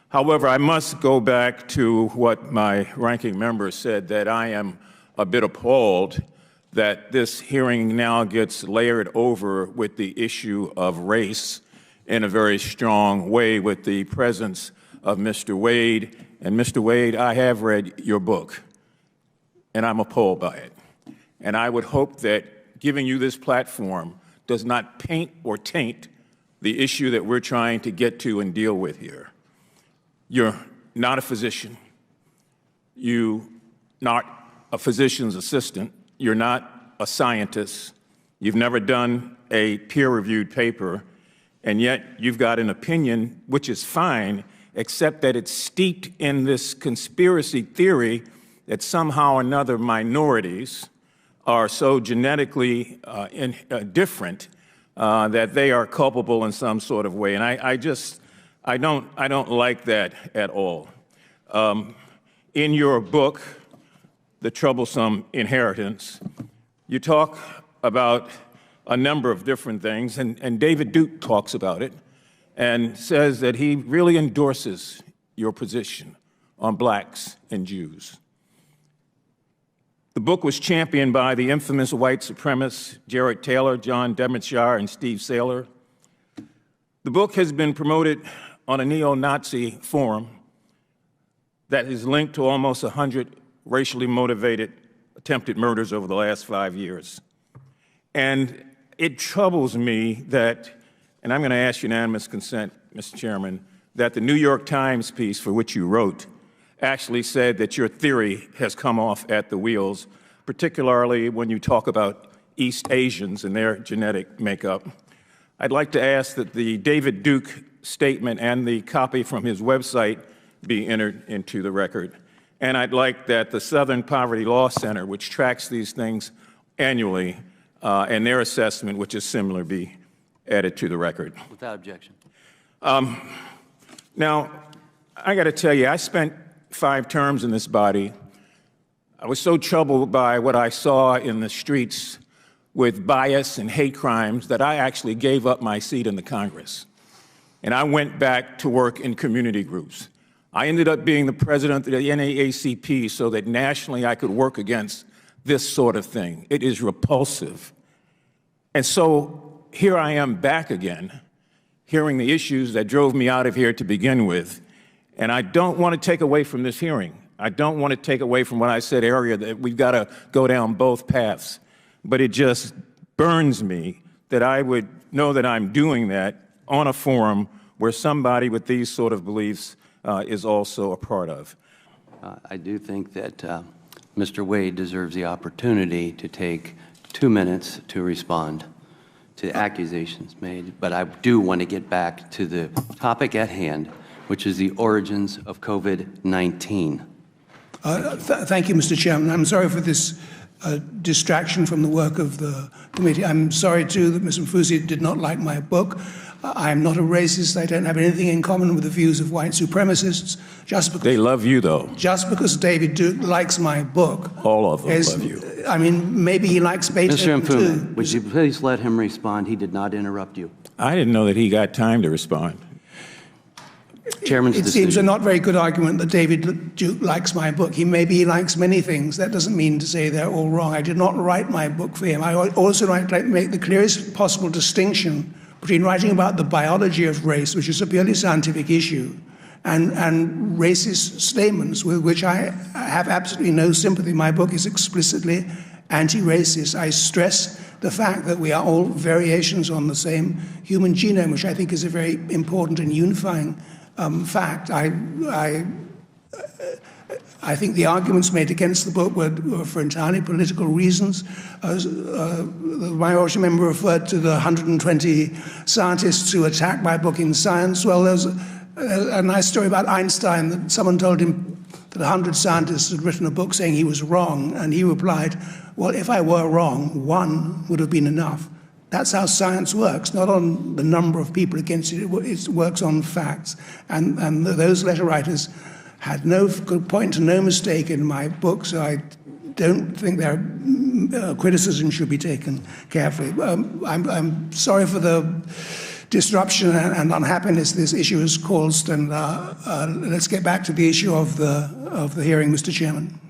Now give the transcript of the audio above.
However, I must go back to what my ranking member said, that I am a bit appalled that this hearing now gets layered over with the issue of race in a very strong way with the presence of Mr. Wade. And Mr. Wade, I have read your book, and I'm appalled by it. And I would hope that giving you this platform does not paint or taint the issue that we're trying to get to and deal with here. You're not a physician. You're not a physician's assistant. You're not a scientist. You've never done a peer-reviewed paper, and yet you've got an opinion, which is fine, except that it's steeped in this conspiracy theory that somehow or another minorities are so genetically different that they are culpable in some sort of way. And I don't like that at all. In your book, The Troublesome Inheritance, you talk about a number of different things, and David Duke talks about it and says that he really endorses your position on blacks and Jews. The book was championed by the infamous white supremacists Jared Taylor, John Devonshire, and Steve Saylor. The book has been promoted on a neo-Nazi forum that is linked to almost 100 racially motivated attempted murders over the last 5 years. And it troubles me that, and I'm going to ask unanimous consent, Mr. Chairman, that the New York Times piece for which you wrote actually said that your theory has come off at the wheels, particularly when you talk about East Asians and their genetic makeup. I'd like to ask that the David Duke statement and the copy from his website be entered into the record. And I'd like that the Southern Poverty Law Center, which tracks these things annually, and their assessment, which is similar, be added to the record. Without objection. Now, I got to tell you, I spent 5 terms in this body. I was so troubled by what I saw in the streets with bias and hate crimes that I actually gave up my seat in the Congress. And I went back to work in community groups. I ended up being the president of the NAACP so that nationally I could work against this sort of thing. It is repulsive. And so here I am back again, hearing the issues that drove me out of here to begin with. And I don't want to take away from this hearing. I don't want to take away from what I said earlier, that we've got to go down both paths. But it just burns me that I would know that I'm doing that on a forum where somebody with these sort of beliefs is also a part of. I do think that Mr. Wade deserves the opportunity to take 2 minutes to respond to accusations made, but I do want to get back to the topic at hand, which is the origins of COVID-19. Thank you, Mr. Chairman. I'm sorry for this distraction from the work of the committee. I'm sorry, too, that Ms. Mfume did not like my book. I am not a racist. I don't have anything in common with the views of white supremacists. Just because they love you, though. Just because David Duke likes my book. All of them love you. I mean, maybe he likes Beethoven, Mr. Mfume, would you please let him respond? He did not interrupt you. I didn't know that he got time to respond. Chairman's It decision. seems a not very good argument that David Duke likes my book. Maybe he likes many things. That doesn't mean to say they're all wrong. I did not write my book for him. I also like to make the clearest possible distinction between writing about the biology of race, which is a purely scientific issue, and racist statements with which I have absolutely no sympathy. My book is explicitly anti-racist. I stress the fact that we are all variations on the same human genome, which I think is a very important and unifying fact. I think the arguments made against the book were for entirely political reasons. The minority member referred to the 120 scientists who attacked my book in Science. Well, there's a nice story about Einstein that someone told him that 100 scientists had written a book saying he was wrong, and he replied, well, if I were wrong, one would have been enough. That's how science works, not on the number of people against it. It works on facts. And those letter writers had no good point to no mistake in my book, so I don't think their criticism should be taken carefully. I'm sorry for the disruption and unhappiness this issue has caused. And let's get back to the issue of the hearing, Mr. Chairman.